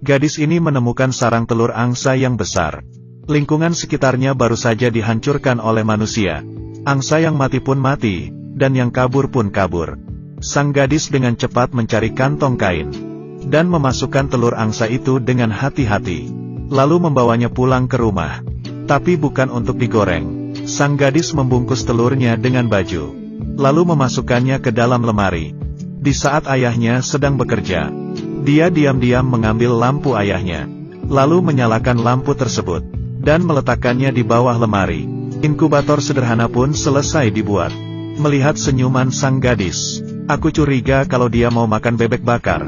Gadis ini menemukan sarang telur angsa yang besar. Lingkungan sekitarnya baru saja dihancurkan oleh manusia. Angsa yang mati pun mati, dan yang kabur pun kabur. Sang gadis dengan cepat mencari kantong kain, dan memasukkan telur angsa itu dengan hati-hati. Lalu membawanya pulang ke rumah. Tapi bukan untuk digoreng. Sang gadis membungkus telurnya dengan baju, lalu memasukkannya ke dalam lemari. Di saat ayahnya sedang bekerja, dia diam-diam mengambil lampu ayahnya, lalu menyalakan lampu tersebut, dan meletakkannya di bawah lemari. Inkubator sederhana pun selesai dibuat. Melihat senyuman sang gadis, aku curiga kalau dia mau makan bebek bakar.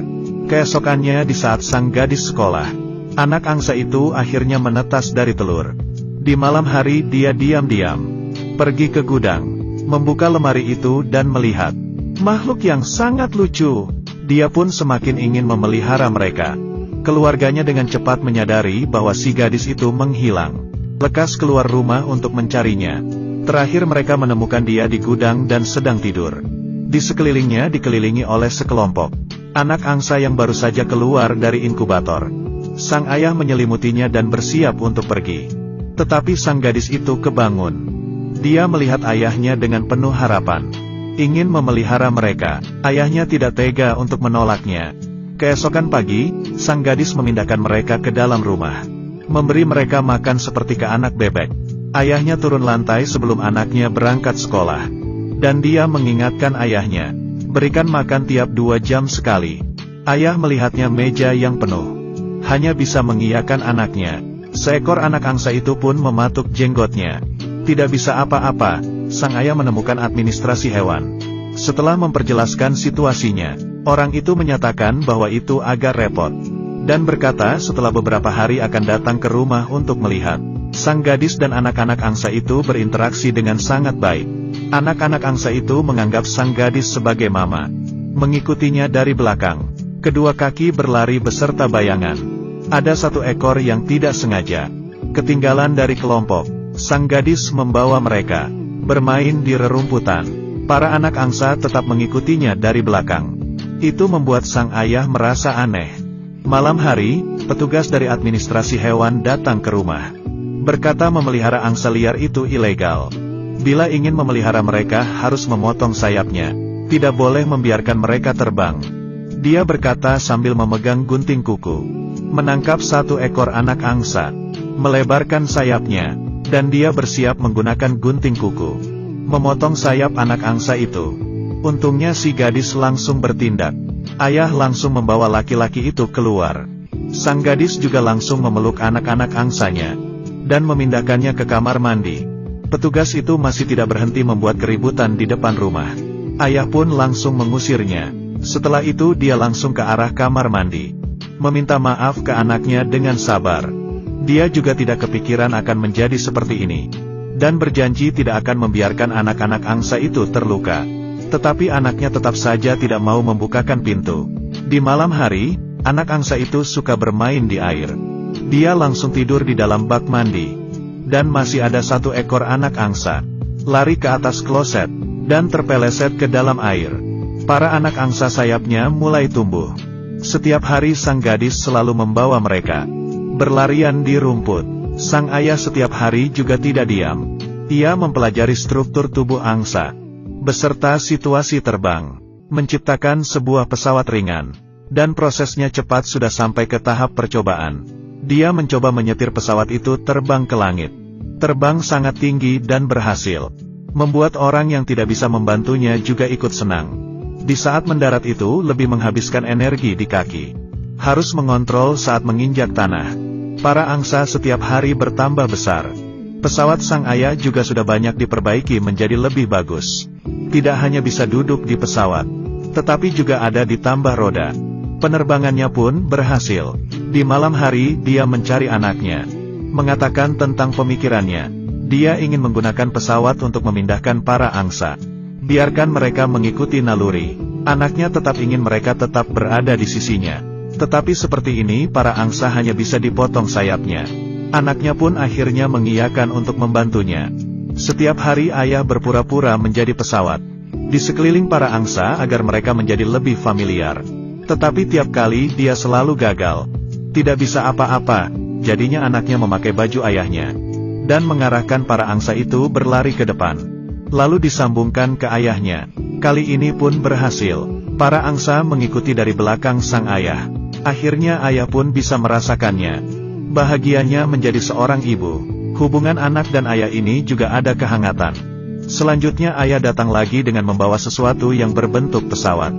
Keesokannya di saat sang gadis sekolah, anak angsa itu akhirnya menetas dari telur. Di malam hari dia diam-diam pergi ke gudang, membuka lemari itu dan melihat makhluk yang sangat lucu. Dia pun semakin ingin memelihara mereka. Keluarganya dengan cepat menyadari bahwa si gadis itu menghilang. Lekas keluar rumah untuk mencarinya. Terakhir mereka menemukan dia di gudang dan sedang tidur. Di sekelilingnya dikelilingi oleh sekelompok anak angsa yang baru saja keluar dari inkubator. Sang ayah menyelimutinya dan bersiap untuk pergi. Tetapi sang gadis itu kebangun. Dia melihat ayahnya dengan penuh harapan, ingin memelihara mereka. Ayahnya tidak tega untuk menolaknya. Keesokan pagi, sang gadis memindahkan mereka ke dalam rumah, memberi mereka makan seperti ke anak bebek. Ayahnya turun lantai sebelum anaknya berangkat sekolah, dan dia mengingatkan ayahnya, berikan makan tiap 2 jam sekali. Ayah melihatnya meja yang penuh, hanya bisa mengiyakan anaknya. Seekor anak angsa itu pun mematuk jenggotnya. Tidak bisa apa-apa, sang ayah menemukan administrasi hewan. Setelah memperjelaskan situasinya, orang itu menyatakan bahwa itu agak repot, dan berkata setelah beberapa hari akan datang ke rumah untuk melihat. Sang gadis dan anak-anak angsa itu berinteraksi dengan sangat baik. Anak-anak angsa itu menganggap sang gadis sebagai mama, mengikutinya dari belakang. Kedua kaki berlari beserta bayangan. Ada 1 ekor yang tidak sengaja ketinggalan dari kelompok. Sang gadis membawa mereka bermain di rerumputan. Para anak angsa tetap mengikutinya dari belakang. Itu membuat sang ayah merasa aneh. Malam hari, petugas dari administrasi hewan datang ke rumah. Berkata memelihara angsa liar itu ilegal. Bila ingin memelihara mereka harus memotong sayapnya. Tidak boleh membiarkan mereka terbang. Dia berkata sambil memegang gunting kuku. Menangkap 1 ekor anak angsa, melebarkan sayapnya, dan dia bersiap menggunakan gunting kuku, memotong sayap anak angsa itu. Untungnya si gadis langsung bertindak. Ayah langsung membawa laki-laki itu keluar. Sang gadis juga langsung memeluk anak-anak angsanya, dan memindahkannya ke kamar mandi. Petugas itu masih tidak berhenti membuat keributan di depan rumah. Ayah pun langsung mengusirnya. Setelah itu dia langsung ke arah kamar mandi, meminta maaf ke anaknya dengan sabar. Dia juga tidak kepikiran akan menjadi seperti ini, dan berjanji tidak akan membiarkan anak-anak angsa itu terluka. Tetapi anaknya tetap saja tidak mau membukakan pintu. Di malam hari, anak angsa itu suka bermain di air. Dia langsung tidur di dalam bak mandi. Dan masih ada 1 ekor anak angsa lari ke atas kloset, dan terpeleset ke dalam air. Para anak angsa sayapnya mulai tumbuh. Setiap hari sang gadis selalu membawa mereka berlarian di rumput. Sang ayah setiap hari juga tidak diam. Ia mempelajari struktur tubuh angsa, beserta situasi terbang, menciptakan sebuah pesawat ringan. Dan prosesnya cepat sudah sampai ke tahap percobaan. Dia mencoba menyetir pesawat itu terbang ke langit. Terbang sangat tinggi dan berhasil. Membuat orang yang tidak bisa membantunya juga ikut senang. Di saat mendarat itu lebih menghabiskan energi di kaki. Harus mengontrol saat menginjak tanah. Para angsa setiap hari bertambah besar. Pesawat sang ayah juga sudah banyak diperbaiki menjadi lebih bagus. Tidak hanya bisa duduk di pesawat, tetapi juga ada ditambah roda. Penerbangannya pun berhasil. Di malam hari dia mencari anaknya, mengatakan tentang pemikirannya. Dia ingin menggunakan pesawat untuk memindahkan para angsa. Biarkan mereka mengikuti naluri. Anaknya tetap ingin mereka tetap berada di sisinya. Tetapi seperti ini para angsa hanya bisa dipotong sayapnya. Anaknya pun akhirnya mengiyakan untuk membantunya. Setiap hari ayah berpura-pura menjadi pesawat di sekeliling para angsa agar mereka menjadi lebih familiar. Tetapi tiap kali dia selalu gagal. Tidak bisa apa-apa, jadinya anaknya memakai baju ayahnya. Dan mengarahkan para angsa itu berlari ke depan. Lalu disambungkan ke ayahnya. Kali ini pun berhasil. Para angsa mengikuti dari belakang sang ayah. Akhirnya ayah pun bisa merasakannya. Bahagianya menjadi seorang ibu. Hubungan anak dan ayah ini juga ada kehangatan. Selanjutnya ayah datang lagi dengan membawa sesuatu yang berbentuk pesawat.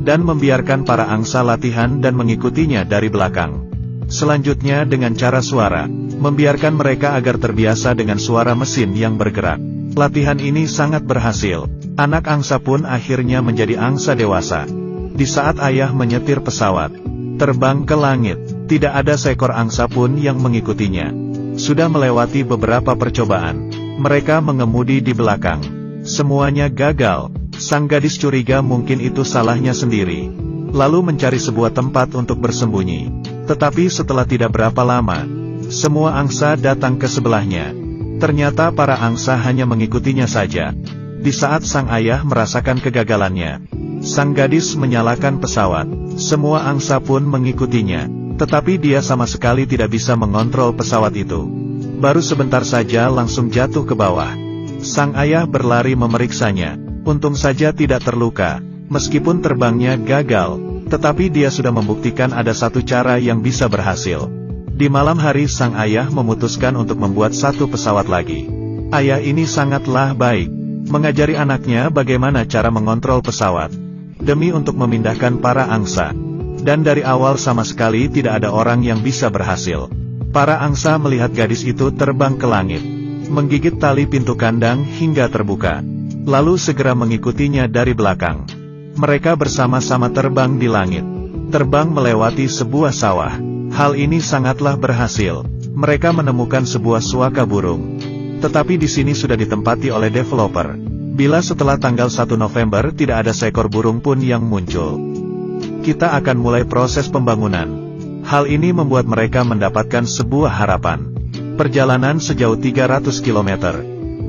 Dan membiarkan para angsa latihan dan mengikutinya dari belakang. Selanjutnya dengan cara suara, membiarkan mereka agar terbiasa dengan suara mesin yang bergerak. Latihan ini sangat berhasil. Anak angsa pun akhirnya menjadi angsa dewasa. Di saat ayah menyetir pesawat, terbang ke langit, tidak ada seekor angsa pun yang mengikutinya. Sudah melewati beberapa percobaan. Mereka mengemudi di belakang. Semuanya gagal. Sang gadis curiga mungkin itu salahnya sendiri. Lalu mencari sebuah tempat untuk bersembunyi. Tetapi setelah tidak berapa lama, semua angsa datang ke sebelahnya. Ternyata para angsa hanya mengikutinya saja. Di saat sang ayah merasakan kegagalannya, sang gadis menyalakan pesawat. Semua angsa pun mengikutinya. Tetapi dia sama sekali tidak bisa mengontrol pesawat itu. Baru sebentar saja langsung jatuh ke bawah. Sang ayah berlari memeriksanya. Untung saja tidak terluka. Meskipun terbangnya gagal, tetapi dia sudah membuktikan ada satu cara yang bisa berhasil. Di malam hari sang ayah memutuskan untuk membuat satu pesawat lagi. Ayah ini sangatlah baik. Mengajari anaknya bagaimana cara mengontrol pesawat. Demi untuk memindahkan para angsa. Dan dari awal sama sekali tidak ada orang yang bisa berhasil. Para angsa melihat gadis itu terbang ke langit. Menggigit tali pintu kandang hingga terbuka. Lalu segera mengikutinya dari belakang. Mereka bersama-sama terbang di langit. Terbang melewati sebuah sawah. Hal ini sangatlah berhasil. Mereka menemukan sebuah suaka burung. Tetapi di sini sudah ditempati oleh developer. Bila setelah tanggal 1 November tidak ada seekor burung pun yang muncul, kita akan mulai proses pembangunan. Hal ini membuat mereka mendapatkan sebuah harapan. Perjalanan sejauh 300 km.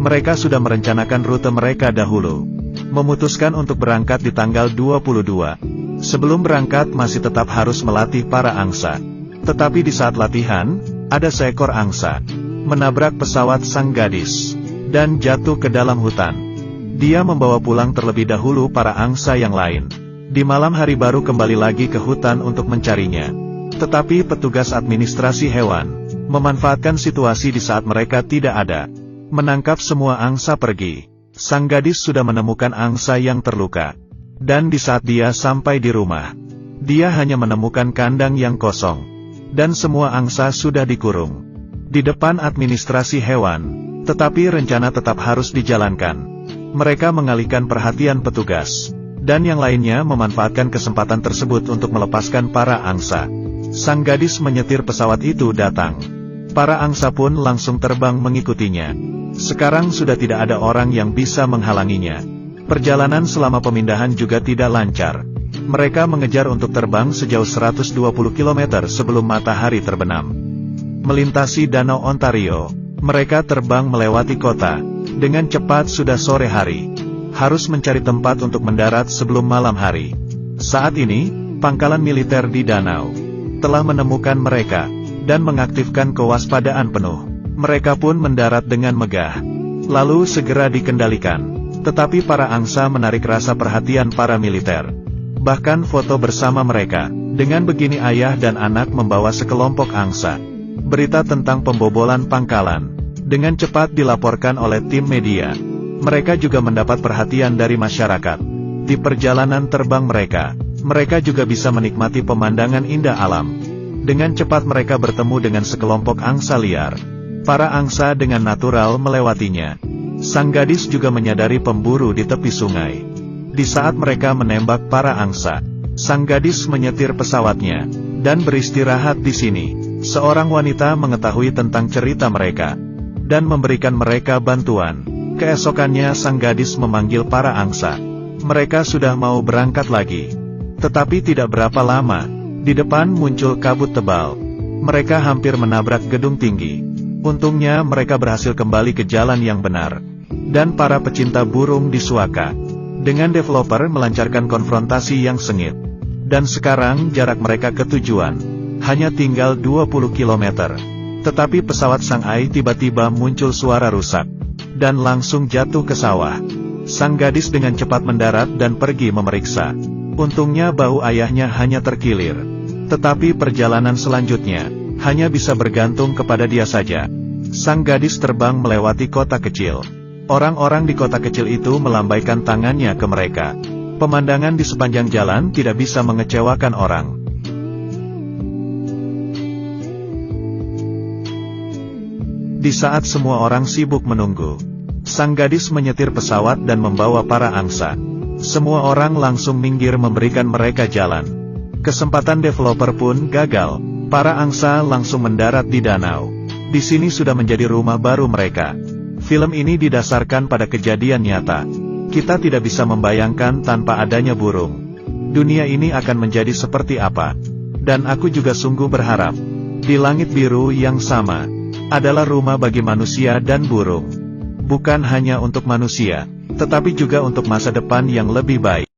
Mereka sudah merencanakan rute mereka dahulu. Memutuskan untuk berangkat di tanggal 22. Sebelum berangkat masih tetap harus melatih para angsa. Tetapi di saat latihan, ada seekor angsa menabrak pesawat sang gadis dan jatuh ke dalam hutan. Dia membawa pulang terlebih dahulu para angsa yang lain. Di malam hari baru kembali lagi ke hutan untuk mencarinya. Tetapi petugas administrasi hewan memanfaatkan situasi di saat mereka tidak ada. Menangkap semua angsa pergi. Sang gadis sudah menemukan angsa yang terluka. Dan di saat dia sampai di rumah, dia hanya menemukan kandang yang kosong. Dan semua angsa sudah dikurung di depan administrasi hewan. Tetapi rencana tetap harus dijalankan. Mereka mengalihkan perhatian petugas. Dan yang lainnya memanfaatkan kesempatan tersebut untuk melepaskan para angsa. Sang gadis menyetir pesawat itu datang. Para angsa pun langsung terbang mengikutinya. Sekarang sudah tidak ada orang yang bisa menghalanginya. Perjalanan selama pemindahan juga tidak lancar. Mereka mengejar untuk terbang sejauh 120 km sebelum matahari terbenam. Melintasi Danau Ontario, mereka terbang melewati kota. Dengan cepat sudah sore hari. Harus mencari tempat untuk mendarat sebelum malam hari. Saat ini, pangkalan militer di danau telah menemukan mereka, dan mengaktifkan kewaspadaan penuh. Mereka pun mendarat dengan megah. Lalu segera dikendalikan. Tetapi para angsa menarik rasa perhatian para militer. Bahkan foto bersama mereka. Dengan begini ayah dan anak membawa sekelompok angsa. Berita tentang pembobolan pangkalan dengan cepat dilaporkan oleh tim media. Mereka juga mendapat perhatian dari masyarakat. Di perjalanan terbang mereka, mereka juga bisa menikmati pemandangan indah alam. Dengan cepat mereka bertemu dengan sekelompok angsa liar. Para angsa dengan natural melewatinya. Sang gadis juga menyadari pemburu di tepi sungai. Di saat mereka menembak para angsa, sang gadis menyetir pesawatnya, dan beristirahat di sini. Seorang wanita mengetahui tentang cerita mereka, dan memberikan mereka bantuan. Keesokannya sang gadis memanggil para angsa. Mereka sudah mau berangkat lagi. Tetapi tidak berapa lama, di depan muncul kabut tebal. Mereka hampir menabrak gedung tinggi. Untungnya mereka berhasil kembali ke jalan yang benar. Dan para pecinta burung disuaka. Dengan developer melancarkan konfrontasi yang sengit. Dan sekarang jarak mereka ke tujuan hanya tinggal 20 km. Tetapi pesawat sang Ai tiba-tiba muncul suara rusak, dan langsung jatuh ke sawah. Sang gadis dengan cepat mendarat dan pergi memeriksa. Untungnya bahu ayahnya hanya terkilir. Tetapi perjalanan selanjutnya, hanya bisa bergantung kepada dia saja. Sang gadis terbang melewati kota kecil. Orang-orang di kota kecil itu melambaikan tangannya ke mereka. Pemandangan di sepanjang jalan tidak bisa mengecewakan orang. Di saat semua orang sibuk menunggu, sang gadis menyetir pesawat dan membawa para angsa. Semua orang langsung minggir memberikan mereka jalan. Kesempatan developer pun gagal. Para angsa langsung mendarat di danau. Di sini sudah menjadi rumah baru mereka. Film ini didasarkan pada kejadian nyata. Kita tidak bisa membayangkan tanpa adanya burung. Dunia ini akan menjadi seperti apa. Dan aku juga sungguh berharap, di langit biru yang sama, adalah rumah bagi manusia dan burung. Bukan hanya untuk manusia, tetapi juga untuk masa depan yang lebih baik.